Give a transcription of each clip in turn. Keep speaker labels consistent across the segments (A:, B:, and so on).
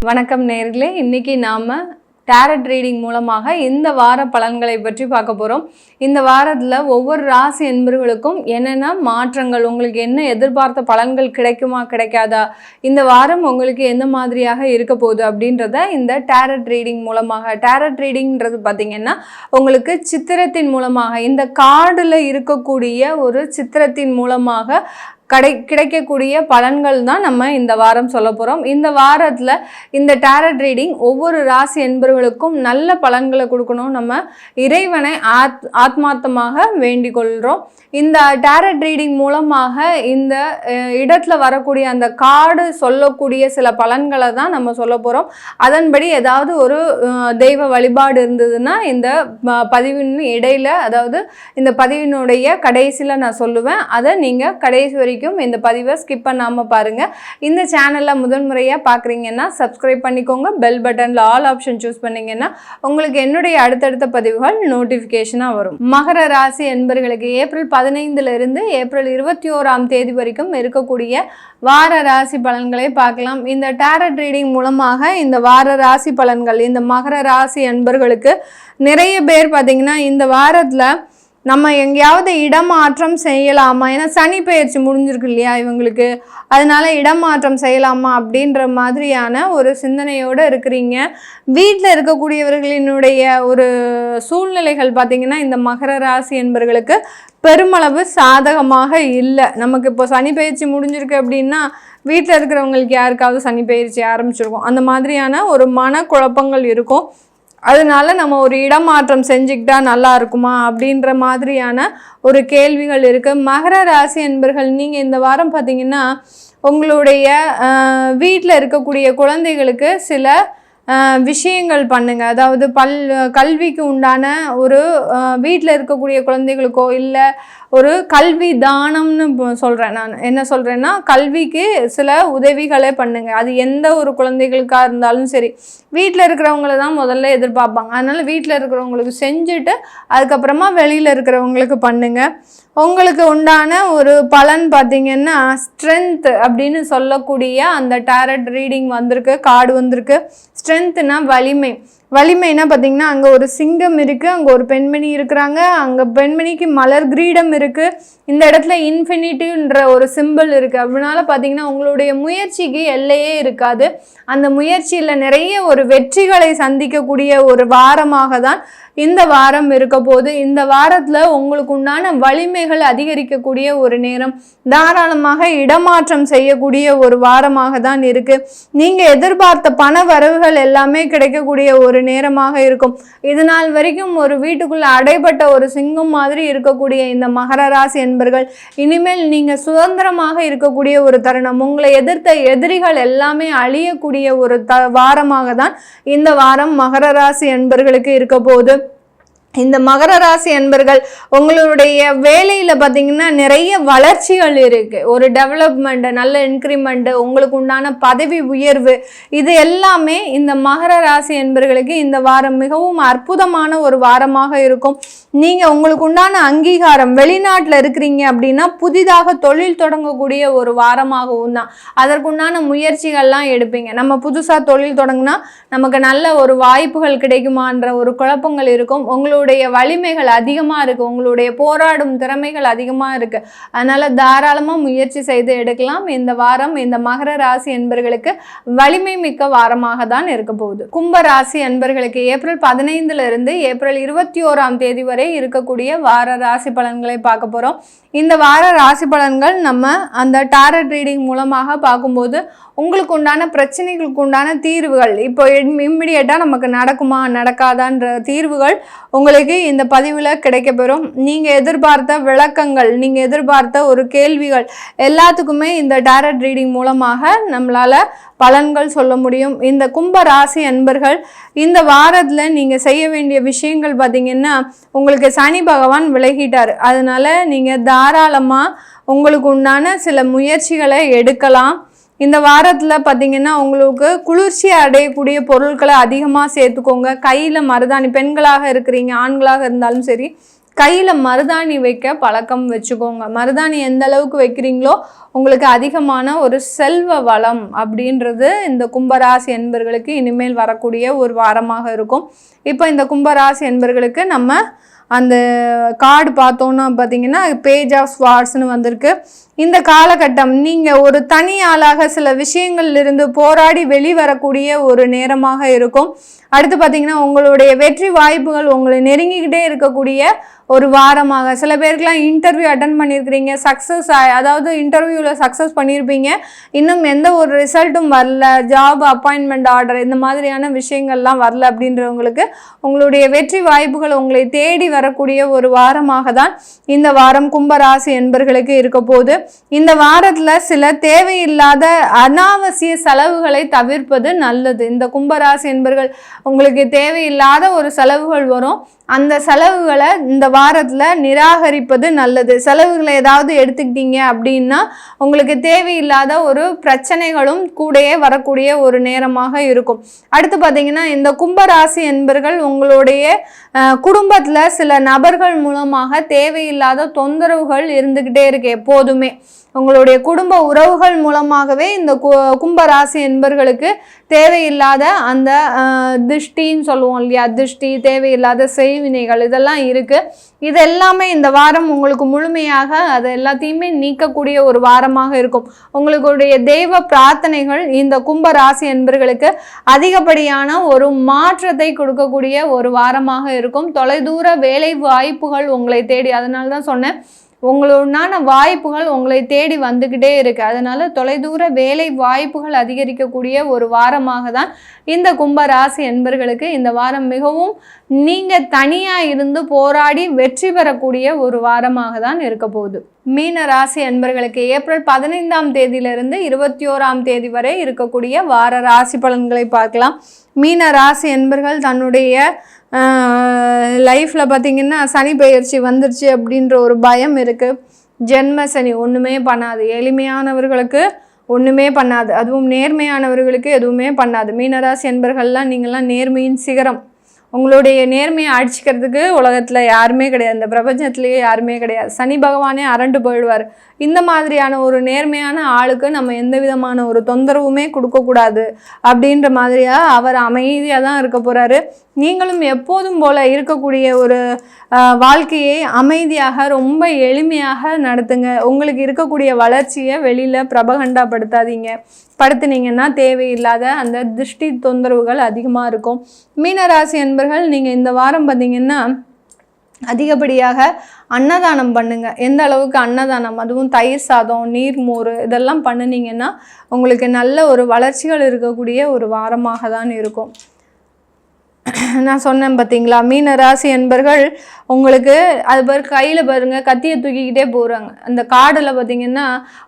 A: வணக்கம் நேயர்களே, இன்னைக்கு நாம டாரட் ரீடிங் மூலமாக இந்த வார பலன்களை பற்றி பார்க்க போகிறோம். இந்த வாரத்தில் ஒவ்வொரு ராசி என்பவர்களுக்கும் என்னென்ன மாற்றங்கள், உங்களுக்கு என்ன எதிர்பார்த்த பலன்கள் கிடைக்குமா கிடைக்காதா, இந்த வாரம் உங்களுக்கு எந்த மாதிரியாக இருக்க போகுது அப்படின்றத இந்த டாரட் ரீடிங் மூலமாக. டாரட் ரீடிங்கிறது பார்த்திங்கன்னா உங்களுக்கு சித்திரத்தின் மூலமாக, இந்த கார்டில் இருக்கக்கூடிய ஒரு சித்திரத்தின் மூலமாக கிடைக்கக்கூடிய பலன்கள் தான் நம்ம இந்த வாரம் சொல்ல போகிறோம். இந்த வாரத்தில் இந்த டாரட் ரீடிங் ஒவ்வொரு ராசி என்பவர்களுக்கும் நல்ல பலன்களை கொடுக்கணும். நம்ம இறைவனை ஆத்மார்த்தமாக வேண்டிக் கொள்கிறோம். இந்த டாரட் ரீடிங் மூலமாக இந்த இடத்துல வரக்கூடிய அந்த கார்டு சொல்லக்கூடிய சில பலன்களை தான் நம்ம சொல்ல போகிறோம். அதன்படி ஏதாவது ஒரு தெய்வ வழிபாடு இருந்ததுன்னா இந்த பதிவின் இடையில, அதாவது இந்த பதிவினுடைய கடைசியில் நான் சொல்லுவேன். அதை நீங்கள் கடைசி வரைக்கும் இந்த பதிவை ஸ்கிப் பண்ணாமல் பாருங்கள். இந்த சேனலில் முதன்முறையாக பார்க்குறீங்கன்னா சப்ஸ்கிரைப் பண்ணிக்கோங்க. பெல் பட்டனில் ஆல் ஆப்ஷன் சூஸ் பண்ணிங்கன்னா உங்களுக்கு என்னுடைய அடுத்தடுத்த பதிவுகள் நோட்டிஃபிகேஷனாக வரும். மகர ராசி என்பவர்களுக்கு ஏப்ரல் 15 ஏப்ரல் 21 வரைக்கும் இருக்கக்கூடிய வார ராசி பலன்களை பார்க்கலாம். இந்த டாரட் ரீடிங் மூலமாக இந்த வார ராசி பலன்கள் இந்த மகர ராசி என்பவர்களுக்கு நிறைய பேர் பார்த்திங்கன்னா இந்த வாரத்தில் நம்ம எங்கேயாவது இடமாற்றம் செய்யலாமா, ஏன்னா சனி பெயர்ச்சி முடிஞ்சிருக்கு இல்லையா இவங்களுக்கு, அதனால இடமாற்றம் செய்யலாமா அப்படின்ற மாதிரியான ஒரு சிந்தனையோடு இருக்கிறீங்க. வீட்டில் இருக்கக்கூடியவர்களினுடைய ஒரு சூழ்நிலைகள் பார்த்திங்கன்னா இந்த மகர ராசி என்பவர்களுக்கு பெருமளவு சாதகமாக இல்லை. நமக்கு இப்போ சனி பயிற்சி முடிஞ்சிருக்கு அப்படின்னா வீட்டில் இருக்கிறவங்களுக்கு யாருக்காவது சனி பயிற்சி ஆரம்பிச்சிருக்கும். அந்த மாதிரியான ஒரு மனக்குழப்பங்கள் இருக்கும். அதனால நம்ம ஒரு இடமாற்றம் செஞ்சுக்கிட்டா நல்லா இருக்குமா அப்படின்ற மாதிரியான ஒரு கேள்விகள் இருக்குது. மகர ராசி என்பர்கள் நீங்கள் இந்த வாரம் பார்த்திங்கன்னா உங்களுடைய வீட்டில் இருக்கக்கூடிய குழந்தைகளுக்கு சில விஷயங்கள் பண்ணுங்க. அதாவது கல்விக்கு உண்டான ஒரு வீட்டில் இருக்கக்கூடிய குழந்தைகளுக்கோ இல்லை ஒரு கல்வி தானம்னு சொல்கிறேன். நான் என்ன சொல்கிறேன்னா, கல்விக்கு சில உதவிகளே பண்ணுங்க. அது எந்த ஒரு குழந்தைகளுக்காக இருந்தாலும் சரி, வீட்டில் இருக்கிறவங்கள தான் முதல்ல எதிர்பார்ப்பாங்க. அதனால் வீட்டில் இருக்கிறவங்களுக்கு செஞ்சுட்டு அதுக்கப்புறமா வெளியில் இருக்கிறவங்களுக்கு பண்ணுங்க. உங்களுக்கு உண்டான ஒரு பலன் பார்த்திங்கன்னா ஸ்ட்ரென்த் அப்படின்னு சொல்லக்கூடிய அந்த டாரட் ரீடிங் வந்திருக்கு, கார்டு வந்திருக்கு. ஸ்ட்ரென்த்னா வலிமை. வலிமைனா பார்த்திங்கன்னா அங்கே ஒரு சிங்கம் இருக்குது, அங்கே ஒரு பெண்மணி இருக்கிறாங்க, அங்கே பெண்மணிக்கு மலர் கிரீடம் இருக்குது, இந்த இடத்துல இன்ஃபினிட்டின்ற ஒரு சிம்பிள் இருக்குது. அப்படினால பார்த்திங்கன்னா உங்களுடைய முயற்சிக்கு எல்லையே இருக்காது. அந்த முயற்சியில் நிறைய ஒரு வெற்றிகளை சந்திக்கக்கூடிய ஒரு வாரமாக தான் இந்த வாரம் இருக்க போது. இந்த வாரத்தில் உங்களுக்கு உண்டான வலிமைகள் அதிகரிக்கக்கூடிய ஒரு நேரம், தாராளமாக இடமாற்றம் செய்யக்கூடிய ஒரு வாரமாக தான் இருக்குது. நீங்கள் எதிர்பார்த்த பண வரவுகள் எல்லாமே கிடைக்கக்கூடிய ஒரு நேரமாக இருக்கும். இது நாள் வரைக்கும் ஒரு வீட்டுக்குள்ள அடைபட்ட ஒரு சிங்கம் மாதிரி இருக்கக்கூடிய இந்த மகர ராசி என்பர்கள் இனிமேல் நீங்கள் சுதந்திரமாக இருக்கக்கூடிய ஒரு தருணம், உங்களை எதிர்த்த எதிரிகள் எல்லாமே அழியக்கூடிய ஒரு வாரமாக தான் இந்த வாரம் மகர ராசி என்பர்களுக்கு இருக்க போகுது. இந்த மகர ராசி என்பர்கள் உங்களுடைய வேலையில் பார்த்திங்கன்னா நிறைய வளர்ச்சிகள் இருக்குது. ஒரு டெவலப்மெண்ட், நல்ல இன்க்ரிமெண்ட்டு, உங்களுக்கு உண்டான பதவி உயர்வு, இது எல்லாமே இந்த மகர ராசி என்பர்களுக்கு இந்த வாரம் மிகவும் அற்புதமான ஒரு வாரமாக இருக்கும். நீங்கள் உங்களுக்கு உண்டான அங்கீகாரம், வெளிநாட்டில் இருக்கிறீங்க அப்படின்னா புதிதாக தொழில் தொடங்கக்கூடிய ஒரு வாரமாகவும் தான். அதற்குண்டான முயற்சிகள்லாம் எடுப்பீங்க. நம்ம புதுசாக தொழில் தொடங்கினா நமக்கு நல்ல ஒரு வாய்ப்புகள் கிடைக்குமான்ற ஒரு குழப்பங்கள் இருக்கும். உங்களுடைய வலிமைகள் அதிகமாக இருக்குது, உங்களுடைய போராடும் திறமைகள் அதிகமாக இருக்குது. அதனால் தாராளமாக முயற்சி செய்து எடுக்கலாம். இந்த வாரம் இந்த மகர ராசி என்பர்களுக்கு வலிமை மிக்க வாரமாக தான் இருக்க போகுது. கும்ப ராசி என்பர்களுக்கு ஏப்ரல் 15 ஏப்ரல் 21 வரை இருக்கக்கூடிய வார ராசி பலன்களை பார்க்க போகிறோம். இந்த வார ராசி பலன்கள் நம்ம அந்த டாரட் ரீடிங் மூலமாக பார்க்கும்போது உங்களுக்கு உண்டான பிரச்சனைகளுக்கு உண்டான தீர்வுகள், இப்போ இம்மிடியேட்டாக நமக்கு நடக்குமா நடக்காதான்ற தீர்வுகள் உங்களுக்கு இந்த பதிவில் கிடைக்கப்பெறும். நீங்கள் எதிர்பார்த்த விளக்கங்கள், நீங்கள் எதிர்பார்த்த ஒரு கேள்விகள் எல்லாத்துக்குமே இந்த டாரட் ரீடிங் மூலமாக நம்மளால் பலன்கள் சொல்ல முடியும். இந்த கும்ப ராசி அன்பர்கள் இந்த வாரத்தில் நீங்கள் செய்ய வேண்டிய விஷயங்கள் பார்த்திங்கன்னா, உங்களுக்கு சனி பகவான் விலகிட்டார். அதனால் நீங்கள் தாராளமாக உங்களுக்கு உண்டான சில முயற்சிகளை எடுக்கலாம். இந்த வாரத்தில் பார்த்திங்கன்னா உங்களுக்கு குளிர்ச்சி அடையக்கூடிய பொருட்களை அதிகமாக சேர்த்துக்கோங்க. கையில் மருதாணி, பெண்களாக இருக்கிறீங்க ஆண்களாக இருந்தாலும் சரி, கையில் மருதாணி வைக்க பழக்கம் வச்சுக்கோங்க. மருதாணி எந்த அளவுக்கு வைக்கிறீங்களோ உங்களுக்கு அதிகமான ஒரு செல்வ வளம் அப்படின்றது இந்த கும்பராசி என்பர்களுக்கு இனிமேல் வரக்கூடிய ஒரு வாரமாக இருக்கும். இப்போ இந்த கும்பராசி என்பர்களுக்கு நம்ம அந்த கார்டு பார்த்தோன்னா பார்த்தீங்கன்னா பேஜ் ஆஃப் ஸ்வார்ட்ஸ்னு வந்திருக்கு. இந்த காலகட்டம் நீங்கள் ஒரு தனி ஆளாக சில விஷயங்கள்லிருந்து போராடி வெளிவரக்கூடிய ஒரு நேரமாக இருக்கும். அடுத்து பார்த்தீங்கன்னா உங்களுடைய வெற்றி வாய்ப்புகள் உங்களை நெருங்கிக்கிட்டே இருக்கக்கூடிய ஒரு வாரமாக, சில பேருக்குலாம் இன்டர்வியூ அட்டன் பண்ணியிருக்கிறீங்க, சக்ஸஸ் அதாவது இன்டர்வியூவில் சக்ஸஸ் பண்ணியிருப்பீங்க, இன்னும் எந்த ஒரு ரிசல்ட்டும் வரல, ஜாப் அப்பாயின்மெண்ட் ஆர்டர் இந்த மாதிரியான விஷயங்கள்லாம் வரல அப்படின்றவங்களுக்கு உங்களுடைய வெற்றி வாய்ப்புகள் உங்களை தேடி வரக்கூடிய ஒரு வாரமாக தான் இந்த வாரம் கும்பராசி என்பர்களுக்கு இருக்க போது. இந்த வாரத்தில் சில தேவையில்லாத அனாவசிய செலவுகளை தவிர்ப்பது நல்லது. இந்த கும்பராசி என்பர்கள் உங்களுக்கு தேவையில்லாத ஒரு செலவுகள் வரும், அந்த செலவுகளை இந்த வாரத்தில் நிராகரிப்பது நல்லது. செலவுகளை ஏதாவது எடுத்துக்கிட்டீங்க அப்படின்னா உங்களுக்கு தேவையில்லாத ஒரு பிரச்சனைகளும் கூடயே வரக்கூடிய ஒரு நேரமாக இருக்கும். அடுத்து பார்த்தீங்கன்னா இந்த கும்பராசி என்பர்கள் உங்களுடைய குடும்பத்தில் சில நபர்கள் மூலமாக தேவையில்லாத தொந்தரவுகள் இருந்துக்கிட்டே இருக்கு. எப்போதுமே உங்களுடைய குடும்ப உறவுகள் மூலமாகவே இந்த கும்பராசி என்பர்களுக்கு தேவையில்லாத அந்த திருஷ்டின்னு சொல்லுவோம் இல்லையா, திருஷ்டி, தேவையில்லாத செய்வினைகள் இதெல்லாம் இருக்குது. இது எல்லாமே இந்த வாரம் உங்களுக்கு முழுமையாக அது எல்லாத்தையுமே நீக்கக்கூடிய ஒரு வாரமாக இருக்கும். உங்களுடைய தெய்வ பிரார்த்தனைகள் இந்த கும்பராசி என்பர்களுக்கு அதிகப்படியான ஒரு மாற்றத்தை கொடுக்கக்கூடிய ஒரு வாரமாக இருக்கும். தொலைதூர வேலை வாய்ப்புகள் உங்களை தேடி, அதனால தான் சொன்னேன் உங்களுடான வாய்ப்புகள் உங்களை தேடி வந்துக்கிட்டே இருக்கு. அதனால தொலைதூர வேலை வாய்ப்புகள் அதிகரிக்கக்கூடிய ஒரு வாரமாக தான் இந்த கும்பராசி என்பர்களுக்கு இந்த வாரம் மிகவும் நீங்கள் தனியாக இருந்து போராடி வெற்றி பெறக்கூடிய ஒரு வாரமாக தான் இருக்க போகுது. மீன ராசி என்பர்களுக்கு ஏப்ரல் 15ஆம் தேதியிலிருந்து 21ஆம் தேதி வரை இருக்கக்கூடிய வார ராசி பலன்களை பார்க்கலாம். மீன ராசி என்பர்கள் தன்னுடைய லைஃப்பில் பார்த்திங்கன்னா சனி பெயர்ச்சி வந்துருச்சு அப்படின்ற ஒரு பயம் இருக்குது. ஜென்ம சனி ஒன்றுமே பண்ணாது, எளிமையானவர்களுக்கு ஒன்றுமே பண்ணாது, அதுவும் நேர்மையானவர்களுக்கு எதுவுமே பண்ணாது. மீனராசி என்பர்கள்லாம் நீங்கள்லாம் நேர்மையின் சிகரம். உங்களுடைய நேர்மையை அடிச்சுக்கிறதுக்கு உலகத்தில் யாருமே கிடையாது, இந்த பிரபஞ்சத்திலேயே யாருமே கிடையாது. சனி பகவானே அரண்டு போயிடுவார். இந்த மாதிரியான ஒரு நேர்மையான ஆளுக்கு நம்ம எந்த விதமான ஒரு தொந்தரவுமே கொடுக்கக்கூடாது அப்படின்ற மாதிரியாக அவர் அமைதியாக தான் இருக்க போகிறாரு. நீங்களும் எப்போதும் போல் இருக்கக்கூடிய ஒரு வாழ்க்கையை அமைதியாக ரொம்ப எளிமையாக நடத்துங்க. உங்களுக்கு இருக்கக்கூடிய வளர்ச்சியை வெளியில் பிரபகண்டாப்படுத்தாதீங்க. படுத்துனீங்கன்னா தேவையில்லாத அந்த திருஷ்டி தொந்தரவுகள் அதிகமாக இருக்கும். மீனராசி என்பர்கள் நீங்கள் இந்த வாரம் பார்த்தீங்கன்னா அதிகப்படியாக அன்னதானம் பண்ணுங்க. எந்த அளவுக்கு அன்னதானம், அதுவும் தயிர் சாதம், நீர்மோர் இதெல்லாம் பண்ணினீங்கன்னா உங்களுக்கு நல்ல ஒரு வளர்ச்சிகள் இருக்கக்கூடிய ஒரு வாரமாக தான் இருக்கும். நான் சொன்னேன் பார்த்தீங்களா, மீன ராசி என்பர்கள் உங்களுக்கு அது பாரு கையில் பாருங்கள் கத்தியை தூக்கிக்கிட்டே போகிறாங்க. அந்த கார்டில் பார்த்தீங்கன்னா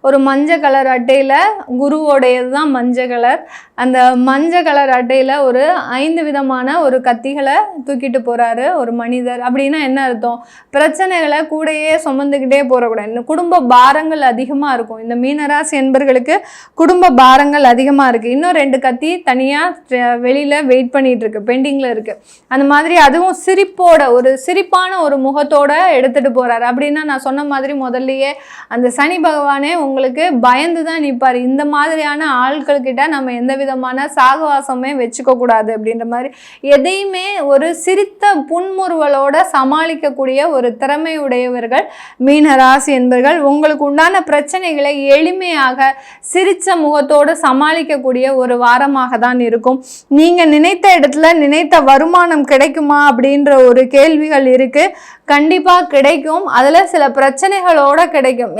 A: ஒரு மஞ்சள் கலர் அட்டையில் குருவோடையது தான் மஞ்சள் கலர். அந்த மஞ்சள் கலர் அட்டையில் ஒரு 5 விதமான ஒரு கத்திகளை தூக்கிட்டு போகிறாரு ஒரு மனிதர். அப்படின்னா என்ன அர்த்தம்? பிரச்சனைகளை கூடையே சுமந்துக்கிட்டே போகக்கூடாது. இந்த குடும்ப பாரங்கள் அதிகமாக இருக்கும். இந்த மீனராசி என்பர்களுக்கு குடும்ப பாரங்கள் அதிகமாக இருக்குது. இன்னும் 2 கத்தி தனியாக வெளியில் வெயிட் பண்ணிகிட்டு இருக்கு, பெண்டிங்கில் இருக்குது. அந்த மாதிரி அதுவும் சிரிப்போட ஒரு சிரிப்பான ஒரு முகத்தோட எடுத்துகிட்டு போகிறாரு. அப்படின்னா நான் சொன்ன மாதிரி முதல்லையே அந்த சனி பகவானே உங்களுக்கு பயந்து தான் நிற்பார். இந்த மாதிரியான ஆட்கள்கிட்ட நம்ம எந்த விதமான சாகவாசமே வச்சுக்க கூடாது அப்படின்ற மாதிரி எதையுமே ஒரு சிரித்த புன்முறுவலோட சமாளிக்கக்கூடிய ஒரு திறமையுடையவர்கள் மீனராசி என்பர்கள். உங்களுக்கு உண்டான பிரச்சனைகளை எளிமையாக சிரித்த முகத்தோடு சமாளிக்கக்கூடிய ஒரு வாரமாக தான் இருக்கும். நீங்கள் நினைத்த இடத்துல நினைத்த வருமானம் கிடைக்குமா அப்படின்ற ஒரு கேள்விகள் இருக்குது. கண்டிப்பாக கிடைக்கும். அதில் சில பிரச்சனைகளோடு கிடைக்கும்.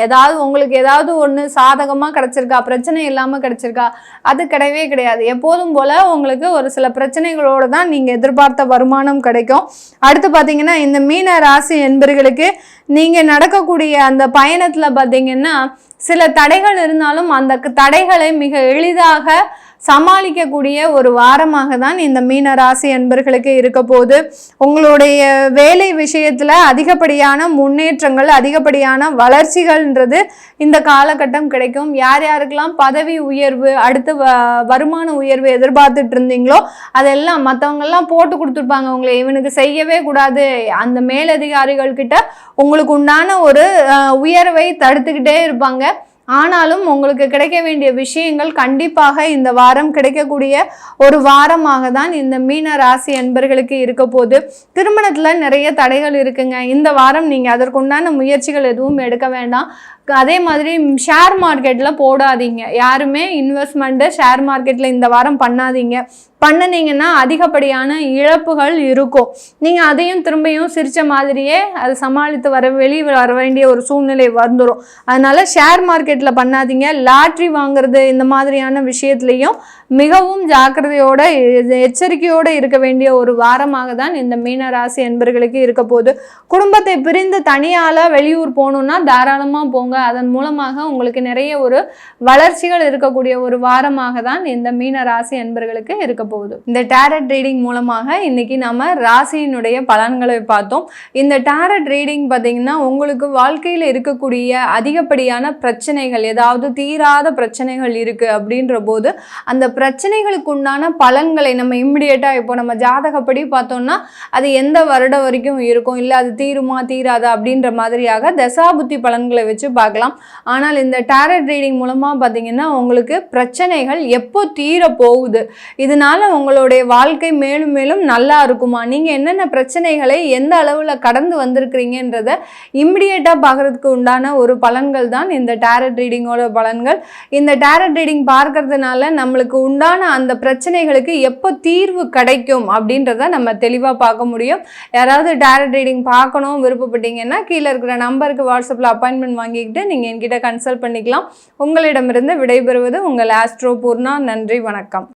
A: உங்களுக்கு ஏதாவது ஒன்று சாதகமாக கிடச்சிருக்கா, பிரச்சனை இல்லாமல் கிடச்சிருக்கா? அது கிடையவே கிடையாது. எப்போதும் போல் உங்களுக்கு ஒரு சில பிரச்சனைகளோடு தான் நீங்கள் எதிர்பார்த்த வருமானம் கிடைக்கும். அடுத்து பார்த்தீங்கன்னா இந்த மீன ராசி என்பர்களுக்கு நீங்கள் நடக்கக்கூடிய அந்த பயணத்தில் பார்த்தீங்கன்னா சில தடைகள் இருந்தாலும் அந்த தடைகளை மிக எளிதாக சமாளிக்கக்கூடிய ஒரு வாரமாக தான் இந்த மீன ராசி அன்பர்களுக்கு இருக்க போது. உங்களுடைய வேலை விஷயத்துல அதிகப்படியான முன்னேற்றங்கள், அதிகப்படியான வளர்ச்சிகள்ன்றது இந்த காலகட்டம் கிடைக்கும். யார் யாருக்கெல்லாம் பதவி உயர்வு, அடுத்து வருமான உயர்வு எதிர்பார்த்துட்டு இருந்தீங்களோ அதெல்லாம் மற்றவங்கெல்லாம் போட்டு கொடுத்துருப்பாங்க. உங்களை இவனுக்கு செய்யவே கூடாது, அந்த மேலதிகாரிகள் கிட்ட உங்களுக்கு உண்டான ஒரு உயர்வை தடுத்துக்கிட்டே இருப்பாங்க. ஆனாலும் உங்களுக்கு கிடைக்க வேண்டிய விஷயங்கள் கண்டிப்பாக இந்த வாரம் கிடைக்கக்கூடிய ஒரு வாரமாக தான் இந்த மீன ராசி அன்பர்களுக்கு இருக்க போது. திருமணத்துல நிறைய தடைகள் இருக்குங்க. இந்த வாரம் நீங்க அதற்குண்டான முயற்சிகள் எதுவும் எடுக்க வேண்டாம். அதே மாதிரி ஷேர் மார்க்கெட்டில் போடாதீங்க. யாருமே இன்வெஸ்ட்மெண்ட்டு ஷேர் மார்க்கெட்டில் இந்த வாரம் பண்ணாதீங்க. பண்ணினீங்கன்னா அதிகப்படியான இழப்புகள் இருக்கும். நீங்கள் அதையும் திரும்பியும் சிரித்த மாதிரியே அதை சமாளித்து வெளியே வர வேண்டிய ஒரு சூழ்நிலை வந்துடும். அதனால் ஷேர் மார்க்கெட்டில் பண்ணாதீங்க. லாட்ரி வாங்குறது இந்த மாதிரியான விஷயத்துலையும் மிகவும் ஜாக்கிரதையோடு எச்சரிக்கையோடு இருக்க வேண்டிய ஒரு வாரமாக தான் இந்த மீனராசி என்பர்களுக்கு இருக்க போது. குடும்பத்தை பிரிந்து தனியால் வெளியூர் போகணுன்னா தாராளமாக போங்க. அதன் மூலமாக உங்களுக்கு நிறைய ஒரு வளர்ச்சிகள் இருக்கக்கூடிய ஒரு வாரமாக தான் இந்த மீன ராசி அன்பர்களுக்கு இருக்க போகுது. இந்த டேரட் ரீடிங் மூலமாக இன்னைக்கு நம்ம ராசியினுடைய பலன்களை பார்த்தோம். இந்த டேரட் ரீடிங் பார்த்தீங்கன்னா உங்களுக்கு வாழ்க்கையில் இருக்கக்கூடிய அதிகப்படியான பிரச்சனைகள், ஏதாவது தீராத பிரச்சனைகள் இருக்கு அப்படின்ற போது அந்த பிரச்சனைகளுக்கு உண்டான பலன்களை நம்ம இம்மிடியேட்டா இப்போ நம்ம ஜாதகப்படி பார்த்தோம்னா அது எந்த வருடம் வரைக்கும் இருக்கும், இல்லை அது தீருமா தீராதா அப்படின்ற மாதிரியாக தசாபுத்தி பலன்களை வச்சு பார்க்கலாம். ஆனால் இந்த டேரட் ரீடிங் மூலமாக பார்த்தீங்கன்னா உங்களுக்கு பிரச்சனைகள் எப்போ தீர போகுது, இதனால உங்களுடைய வாழ்க்கை மேலும் மேலும் நல்லா இருக்குமா, நீங்கள் என்னென்ன பிரச்சனைகளை எந்த அளவில் கடந்து வந்திருக்கிறீங்கன்றத இம்மிடியேட்டாக பார்க்கறதுக்கு உண்டான ஒரு பலன்கள் தான் இந்த டேரட் ரீடிங்கோட பலன்கள். இந்த டேரட் ரீடிங் பார்க்கறதுனால நம்மளுக்கு உண்டான அந்த பிரச்சனைகளுக்கு எப்போ தீர்வு கிடைக்கும் அப்படின்றத நம்ம தெளிவாக பார்க்க முடியும். யாராவது டேரட் ரீடிங் பார்க்கணும் விருப்பப்பட்டீங்கன்னா கீழே இருக்கிற நம்பருக்கு வாட்ஸ்அப்பில் அப்பாயின்மெண்ட் வாங்கிக்கிட்டு நீங்கள் என்கிட்ட கன்சல்ட் பண்ணிக்கலாம். உங்களிடமிருந்து விடைபெறுவது உங்கள் ஆஸ்ட்ரோ பூர்ணா. நன்றி, வணக்கம்.